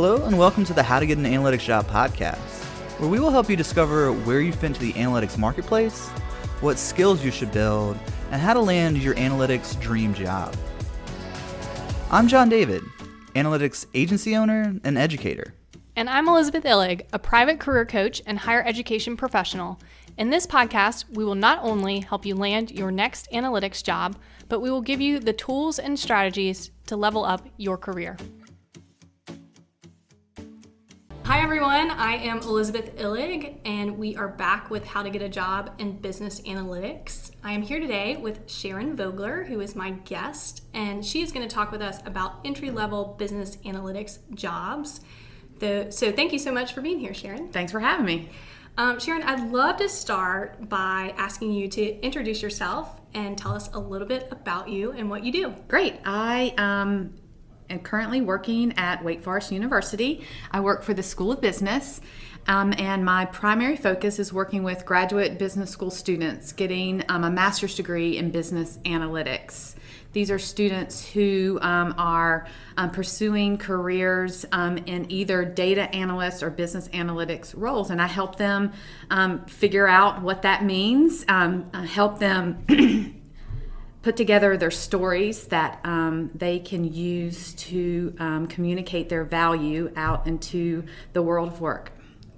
Hello and welcome to the How to Get an Analytics Job podcast, where we will help you discover where you fit into the analytics marketplace, what skills you should build, and how to land your analytics dream job. I'm John David, analytics agency owner and educator. And I'm Elizabeth Illig, a private career coach and higher education professional. In this podcast, we will not only help you land your next analytics job, but we will give you the tools and strategies to level up your career. Hi everyone, I am Elizabeth Illig, and we are back with How to Get a Job in Business Analytics. I am here today with Sharon Vogler, who is my guest, and she is going to talk with us about entry-level business analytics jobs. So thank you so much for being here, Sharon. Thanks for having me. Sharon, I'd love to start by asking you to introduce yourself and tell us a little bit about you and what you do. Great. I am currently working at Wake Forest University. I work for the School of Business, and my primary focus is working with graduate business school students getting a master's degree in business analytics. These are students who are pursuing careers in either data analyst or business analytics roles, and I help them figure out what that means, help them put together their stories that they can use to communicate their value out into the world of work.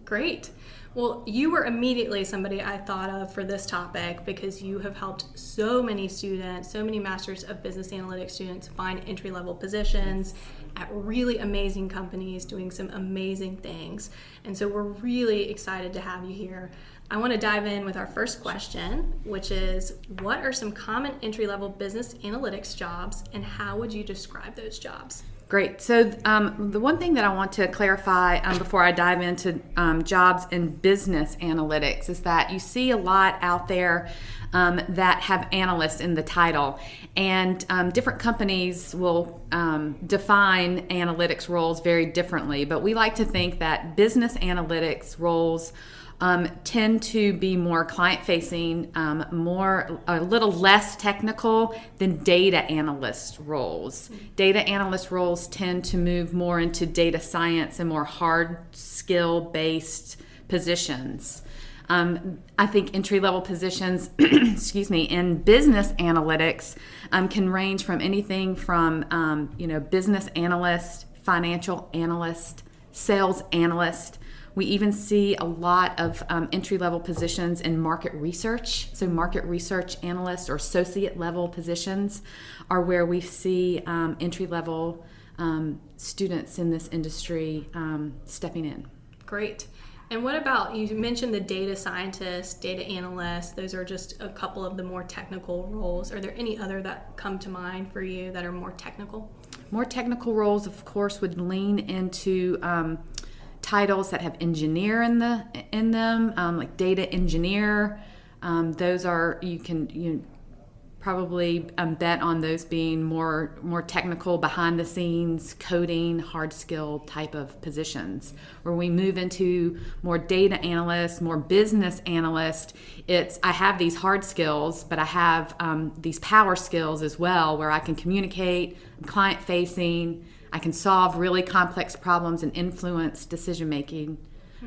Great. Well, you were immediately somebody I thought of for this topic because you have helped so many students, so many Masters of Business Analytics students find entry-level positions at really amazing companies doing some amazing things. And so we're really excited to have you here. I want to dive in with our first question, which is, what are some common entry-level business analytics jobs and how would you describe those jobs? Great. So the one thing that I want to clarify before I dive into jobs in business analytics is that you see a lot out there that have analysts in the title, and different companies will define analytics roles very differently, but we like to think that business analytics roles tend to be more client-facing, a little less technical than data analyst roles. Data analyst roles tend to move more into data science and more hard skill-based positions. I think entry-level positions, in business analytics can range from anything from, business analyst, financial analyst, sales analyst. We even see a lot of entry-level positions in market research. So market research analysts or associate level positions are where we see entry-level students in this industry stepping in. Great. And what about, you mentioned the data scientist, data analyst, those are just a couple of the more technical roles. Are there any other that come to mind for you that are more technical? More technical roles, of course, would lean into titles that have engineer in them, like data engineer. Those are, you can probably bet on those being more technical, behind the scenes, coding, hard skill type of positions. Where we move into more data analyst, more business analyst, I have these hard skills, but I have these power skills as well, where I can communicate, I'm client facing, I can solve really complex problems and influence decision-making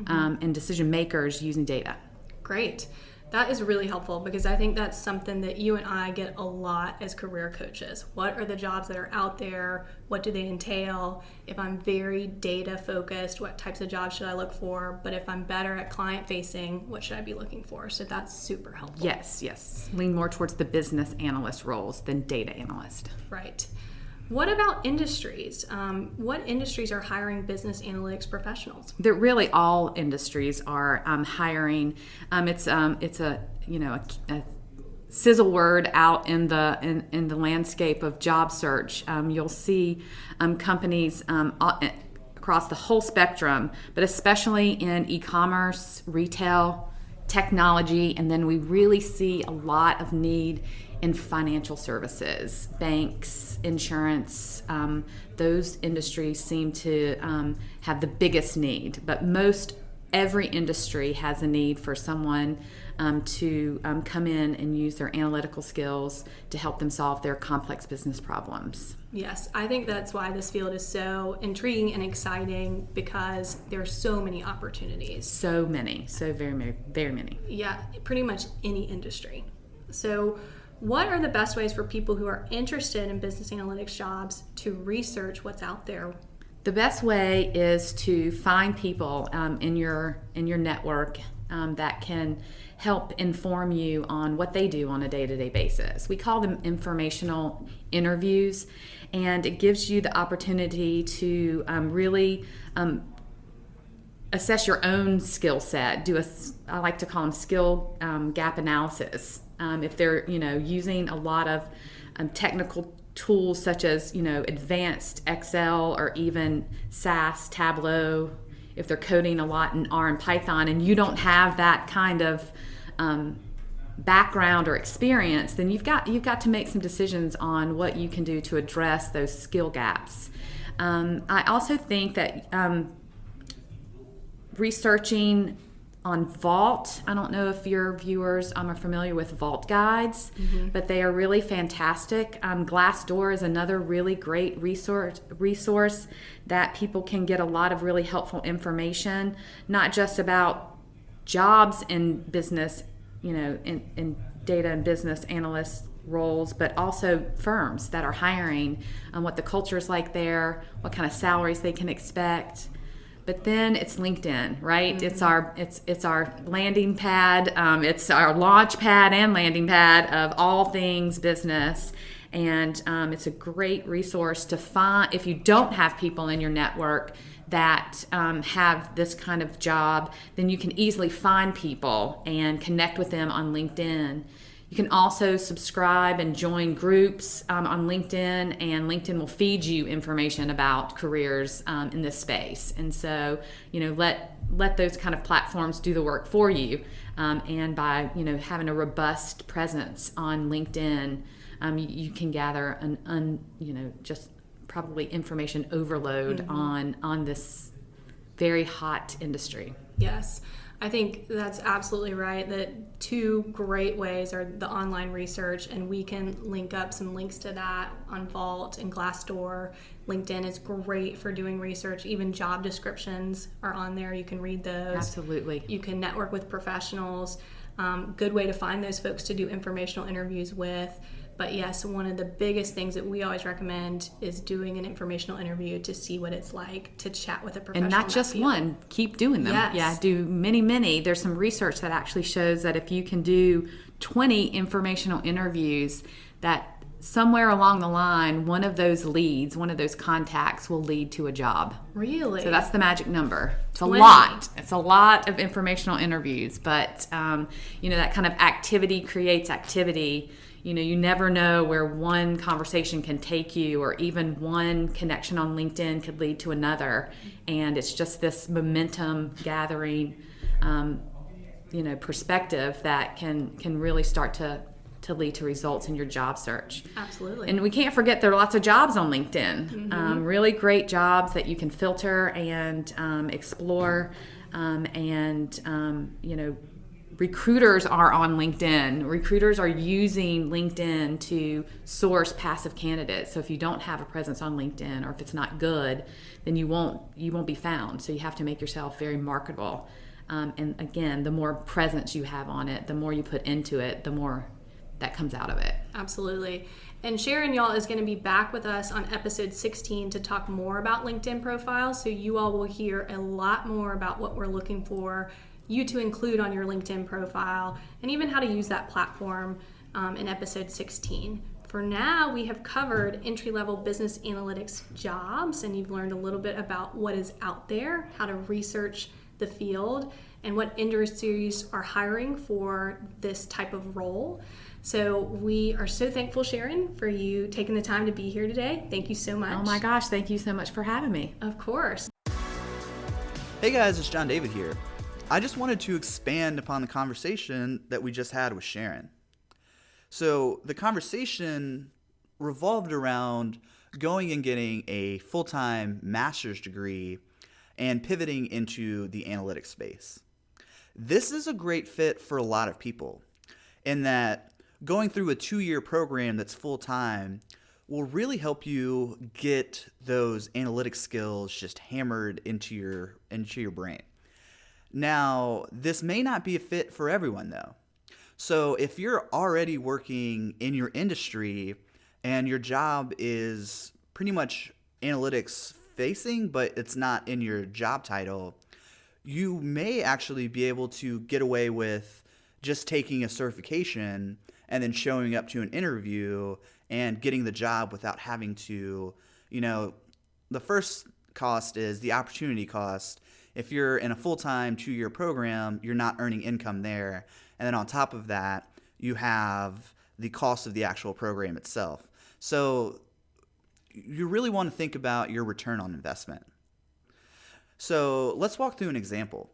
and decision makers using data. Great. That is really helpful because I think that's something that you and I get a lot as career coaches. What are the jobs that are out there? What do they entail? If I'm very data focused, what types of jobs should I look for? But if I'm better at client facing, what should I be looking for? So that's super helpful. Yes. Lean more towards the business analyst roles than data analyst. Right. What about industries? What industries are hiring business analytics professionals? Really all industries are hiring. It's a sizzle word out in the landscape of job search. You'll see companies across the whole spectrum, but especially in e-commerce, retail, technology, and then we really see a lot of need in financial services, banks, insurance. Those industries seem to have the biggest need, but every industry has a need for someone to come in and use their analytical skills to help them solve their complex business problems. Yes, I think that's why this field is so intriguing and exciting, because there are so many opportunities. So many, so very, very many. Yeah, pretty much any industry. So what are the best ways for people who are interested in business analytics jobs to research what's out there? The best way is to find people in your network that can help inform you on what they do on a day-to-day basis. We call them informational interviews, and it gives you the opportunity to really assess your own skill set. I like to call them skill gap analysis. If they're using a lot of technical tools such as advanced Excel or even SAS, Tableau, if they're coding a lot in R and Python, and you don't have that kind of background or experience, then you've got to make some decisions on what you can do to address those skill gaps. I also think that researching on Vault, I don't know if your viewers are familiar with Vault guides, but they are really fantastic. Glassdoor is another really great resource that people can get a lot of really helpful information, not just about jobs in business, in data and business analyst roles, but also firms that are hiring, what the culture is like there, what kind of salaries they can expect. But then it's LinkedIn, right? It's our landing pad. It's our launch pad and landing pad of all things business. And it's a great resource to find if you don't have people in your network that have this kind of job. Then you can easily find people and connect with them on LinkedIn. You can also subscribe and join groups on LinkedIn, and LinkedIn will feed you information about careers in this space. And so, let those kind of platforms do the work for you. And by having a robust presence on LinkedIn, you can gather just probably information overload on this very hot industry. Yes. I think that's absolutely right. That two great ways are the online research, and we can link up some links to that on Vault and Glassdoor. LinkedIn is great for doing research. Even job descriptions are on there. You can read those. Absolutely. You can network with professionals. Good way to find those folks to do informational interviews with. But yes, one of the biggest things that we always recommend is doing an informational interview to see what it's like to chat with a professional. And not just one, keep doing them. Yes. Yeah, do many. There's some research that actually shows that if you can do 20 informational interviews, that somewhere along the line, one of those leads, one of those contacts will lead to a job. Really? So that's the magic number. It's 20. a lot. It's a lot of informational interviews, but that kind of activity creates activity. You never know where one conversation can take you, or even one connection on LinkedIn could lead to another. And it's just this momentum gathering, perspective that can really start to lead to results in your job search. Absolutely. And we can't forget there are lots of jobs on LinkedIn. Really great jobs that you can filter and explore, recruiters are on LinkedIn. Recruiters are using LinkedIn to source passive candidates. So if you don't have a presence on LinkedIn, or if it's not good, then you won't be found. So you have to make yourself very marketable. And again, the more presence you have on it, the more you put into it, the more that comes out of it. Absolutely. And Sharon, y'all, is going to be back with us on episode 16 to talk more about LinkedIn profiles. So you all will hear a lot more about what we're looking for you to include on your LinkedIn profile, and even how to use that platform in episode 16. For now, we have covered entry-level business analytics jobs, and you've learned a little bit about what is out there, how to research the field, and what industries are hiring for this type of role. So we are so thankful, Sharon, for you taking the time to be here today. Thank you so much. Oh my gosh, thank you so much for having me. Of course. Hey guys, it's John David here. I just wanted to expand upon the conversation that we just had with Sharon. So the conversation revolved around going and getting a full-time master's degree and pivoting into the analytics space. This is a great fit for a lot of people in that going through a 2-year program that's full-time will really help you get those analytic skills just hammered into your brain. Now, this may not be a fit for everyone though. So if you're already working in your industry and your job is pretty much analytics facing, but it's not in your job title, you may actually be able to get away with just taking a certification and then showing up to an interview and getting the job without having to, the first cost is the opportunity cost. If you're in a full-time 2-year program, you're not earning income there. And then on top of that, you have the cost of the actual program itself. So you really want to think about your return on investment. So let's walk through an example.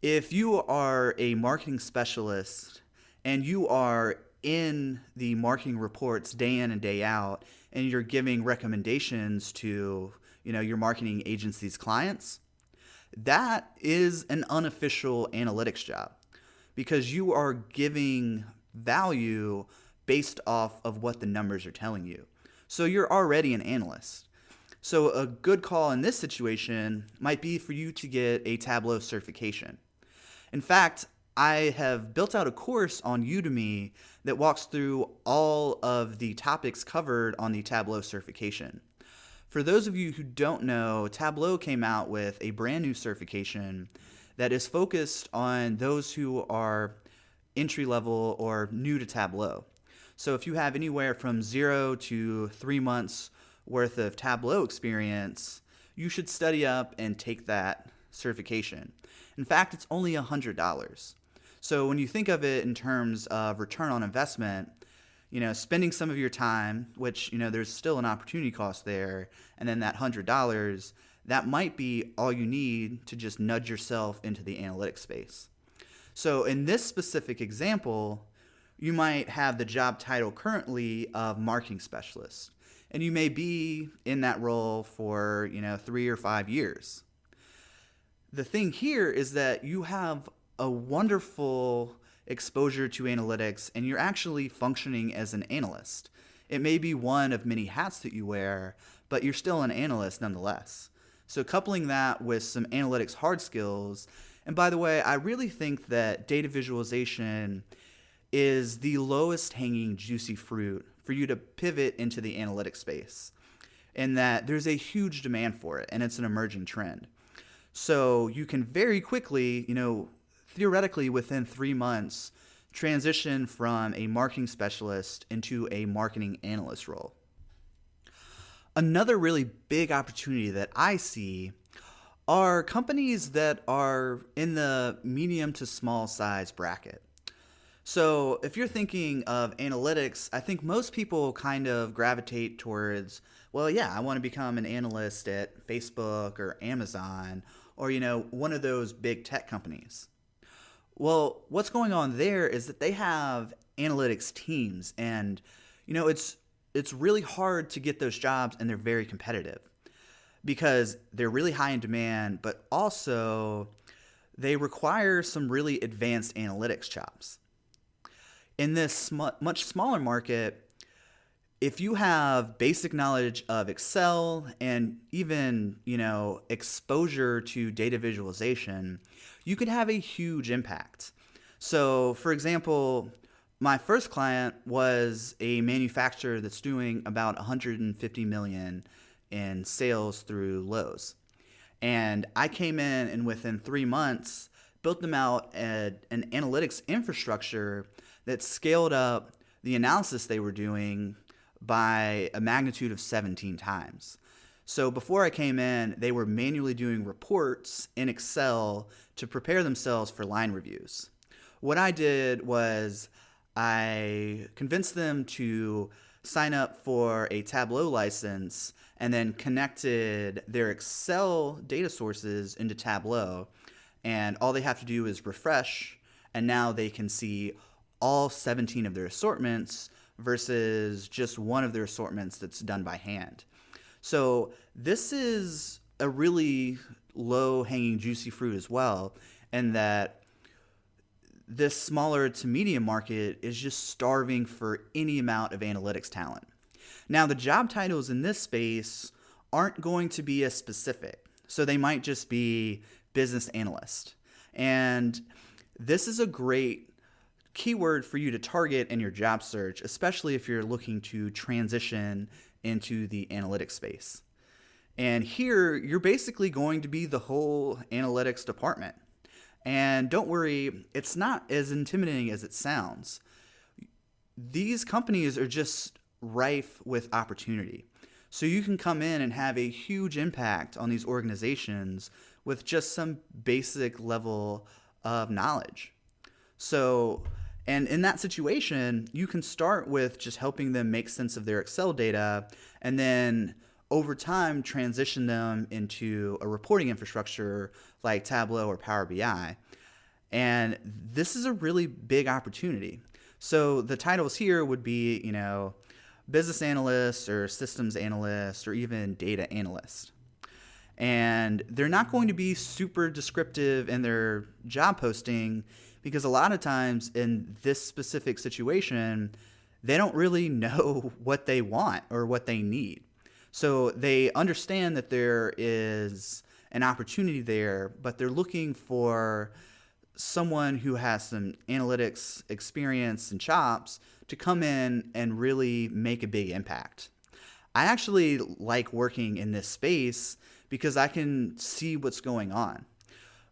If you are a marketing specialist and you are in the marketing reports day in and day out, and you're giving recommendations to, your marketing agency's clients, that is an unofficial analytics job because you are giving value based off of what the numbers are telling you. So you're already an analyst. So a good call in this situation might be for you to get a Tableau certification. In fact, I have built out a course on Udemy that walks through all of the topics covered on the Tableau certification. For those of you who don't know, Tableau came out with a brand new certification that is focused on those who are entry level or new to Tableau. So if you have anywhere from 0 to 3 months worth of Tableau experience, you should study up and take that certification. In fact, it's only $100. So when you think of it in terms of return on investment, spending some of your time, which, there's still an opportunity cost there, and then that $100, that might be all you need to just nudge yourself into the analytics space. So in this specific example, you might have the job title currently of marketing specialist, and you may be in that role for, 3 or 5 years. The thing here is that you have a wonderful exposure to analytics and you're actually functioning as an analyst. It may be one of many hats that you wear, but you're still an analyst nonetheless. So coupling that with some analytics hard skills, and by the way, I really think that data visualization is the lowest hanging juicy fruit for you to pivot into the analytics space, and that there's a huge demand for it and it's an emerging trend. So you can very quickly, theoretically within 3 months, transition from a marketing specialist into a marketing analyst role. Another really big opportunity that I see are companies that are in the medium to small size bracket. So if you're thinking of analytics, I think most people kind of gravitate towards, I want to become an analyst at Facebook or Amazon or, one of those big tech companies. Well, what's going on there is that they have analytics teams and, it's really hard to get those jobs and they're very competitive because they're really high in demand, but also they require some really advanced analytics chops. In this much smaller market, if you have basic knowledge of Excel and even, exposure to data visualization, you could have a huge impact. So, for example, my first client was a manufacturer that's doing about $150 million in sales through Lowe's. And I came in and within 3 months built them out an analytics infrastructure that scaled up the analysis they were doing by a magnitude of 17 times. So before I came in, they were manually doing reports in Excel to prepare themselves for line reviews. What I did was I convinced them to sign up for a Tableau license and then connected their Excel data sources into Tableau. And all they have to do is refresh, and now they can see all 17 of their assortments versus just one of their assortments that's done by hand. So this is a really low-hanging juicy fruit as well, in that this smaller to medium market is just starving for any amount of analytics talent. Now, the job titles in this space aren't going to be as specific. So they might just be business analyst. And this is a great keyword for you to target in your job search, especially if you're looking to transition into the analytics space. And here, you're basically going to be the whole analytics department. And don't worry, it's not as intimidating as it sounds. These companies are just rife with opportunity. So you can come in and have a huge impact on these organizations with just some basic level of knowledge. So, and in that situation, you can start with just helping them make sense of their Excel data, and then over time transition them into a reporting infrastructure like Tableau or Power BI. And this is a really big opportunity. So the titles here would be, business analyst or systems analyst or even data analyst. And they're not going to be super descriptive in their job posting because a lot of times in this specific situation, they don't really know what they want or what they need. So they understand that there is an opportunity there, but they're looking for someone who has some analytics experience and chops to come in and really make a big impact. I actually like working in this space because I can see what's going on.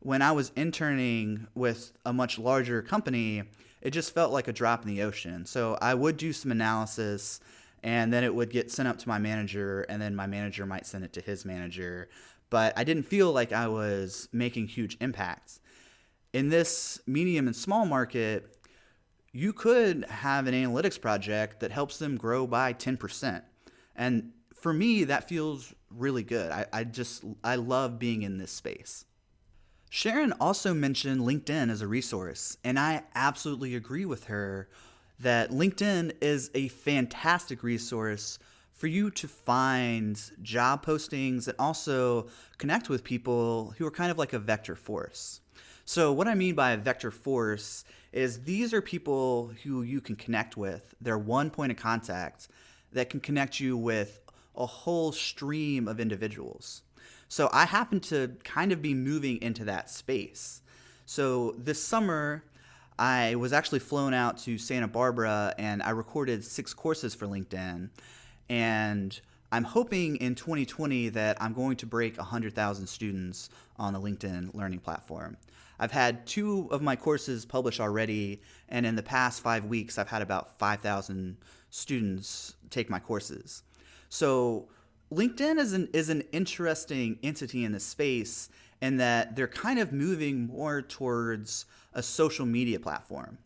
When I was interning with a much larger company, it just felt like a drop in the ocean. So I would do some analysis and then it would get sent up to my manager, and then my manager might send it to his manager. But I didn't feel like I was making huge impacts. In this medium and small market, you could have an analytics project that helps them grow by 10%. And for me, that feels really good. I love being in this space. Sharon also mentioned LinkedIn as a resource, and I absolutely agree with her that LinkedIn is a fantastic resource for you to find job postings and also connect with people who are kind of like a vector force. So what I mean by a vector force is these are people who you can connect with. They're one point of contact that can connect you with a whole stream of individuals. So I happen to kind of be moving into that space. So this summer, I was actually flown out to Santa Barbara and I recorded 6 courses for LinkedIn. And I'm hoping in 2020 that I'm going to break 100,000 students on the LinkedIn learning platform. I've had 2 of my courses published already, and in the past 5 weeks, I've had about 5,000 students take my courses. So LinkedIn is an interesting entity in this space in that they're kind of moving more towards a social media platform.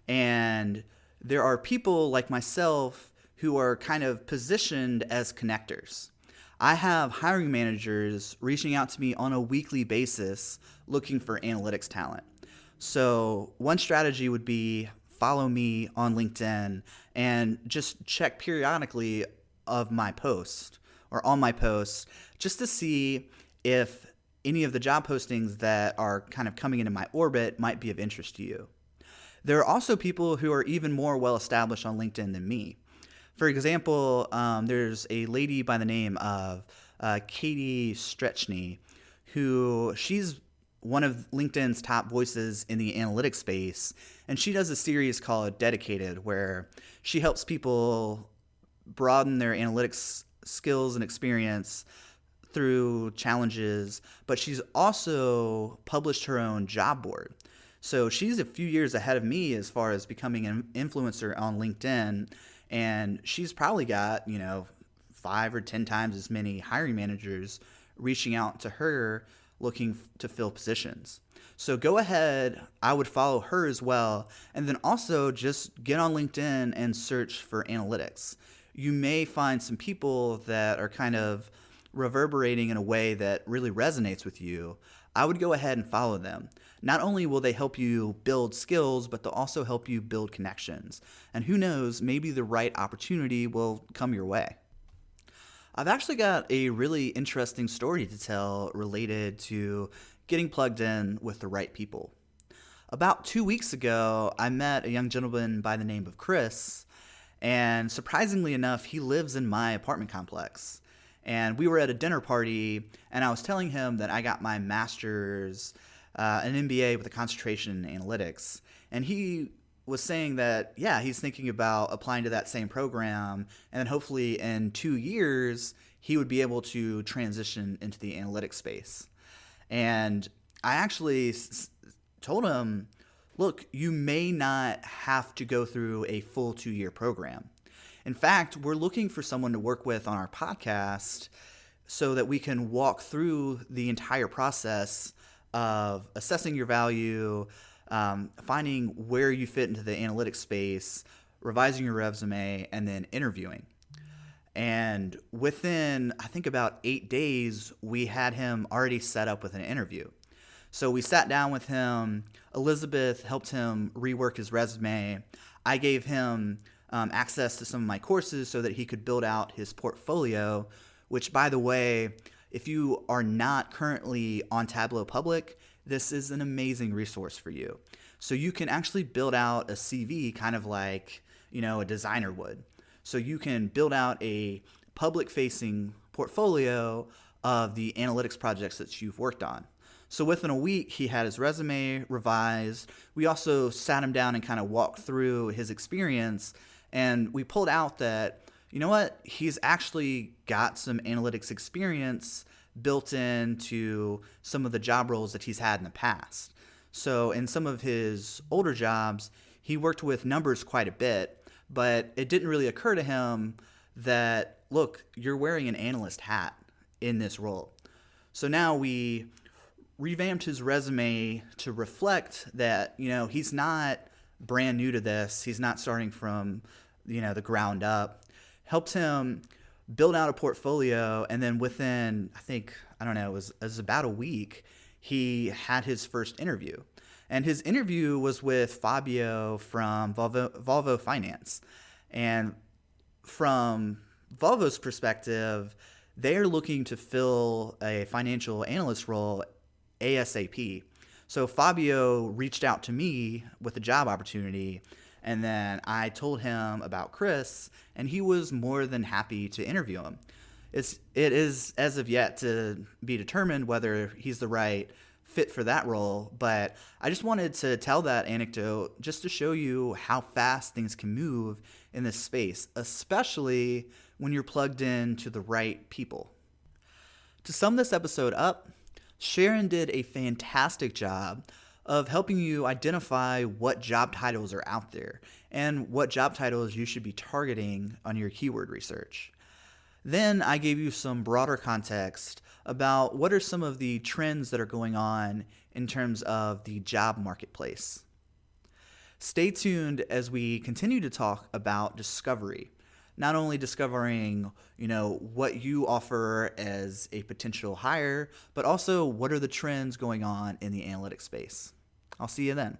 And there are people like myself who are kind of positioned as connectors. I have hiring managers reaching out to me on a weekly basis looking for analytics talent. So one strategy would be follow me on LinkedIn and just check periodically of my post or on my posts just to see if any of the job postings that are kind of coming into my orbit might be of interest to you. There are also people who are even more well established on LinkedIn than me. For example, there's a lady by the name of Katie Stretchney, who she's one of LinkedIn's top voices in the analytics space, and she does a series called Dedicated, where she helps people broaden their analytics skills and experience through challenges, but she's also published her own job board. So she's a few years ahead of me as far as becoming an influencer on LinkedIn, and she's probably got, 5 or 10 times as many hiring managers reaching out to her looking to fill positions. So go ahead, I would follow her as well, and then also just get on LinkedIn and search for analytics. You may find some people that are kind of reverberating in a way that really resonates with you. I would go ahead and follow them. Not only will they help you build skills, but they'll also help you build connections. And who knows, maybe the right opportunity will come your way. I've actually got a really interesting story to tell related to getting plugged in with the right people. about 2 weeks ago, I met a young gentleman by the name of Chris, and surprisingly enough, he lives in my apartment complex. And we were at a dinner party, and I was telling him that I got my master's, an MBA with a concentration in analytics. And he was saying that, yeah, he's thinking about applying to that same program, and then hopefully in 2 years, he would be able to transition into the analytics space. And I actually told him, look, you may not have to go through a full 2-year program. In fact, we're looking for someone to work with on our podcast so that we can walk through the entire process of assessing your value, finding where you fit into the analytics space, revising your resume, and then interviewing. And within, I think, about 8 days, we had him already set up with an interview. So we sat down with him. Elizabeth helped him rework his resume. I gave him access to some of my courses so that he could build out his portfolio, which, by the way, if you are not currently on Tableau Public, this is an amazing resource for you. So you can actually build out a CV kind of like, a designer would. So you can build out a public-facing portfolio of the analytics projects that you've worked on. So within a week, he had his resume revised. We also sat him down and kind of walked through his experience, and we pulled out that, he's actually got some analytics experience built into some of the job roles that he's had in the past. So in some of his older jobs, he worked with numbers quite a bit, but it didn't really occur to him that, look, you're wearing an analyst hat in this role. So now we revamped his resume to reflect that, he's not brand new to this. He's not starting from, the ground up. Helped him build out a portfolio, and then within, it was about a week, he had his first interview. And his interview was with Fabio from Volvo Finance. And from Volvo's perspective, they're looking to fill a financial analyst role ASAP. So Fabio reached out to me with a job opportunity, and then I told him about Chris, and he was more than happy to interview him. It is as of yet to be determined whether he's the right fit for that role, but I just wanted to tell that anecdote just to show you how fast things can move in this space, especially when you're plugged in to the right people. To sum this episode up, Sharon did a fantastic job of helping you identify what job titles are out there and what job titles you should be targeting on your keyword research. Then I gave you some broader context about what are some of the trends that are going on in terms of the job marketplace. Stay tuned as we continue to talk about discovery. Not only discovering, what you offer as a potential hire, but also what are the trends going on in the analytics space. I'll see you then.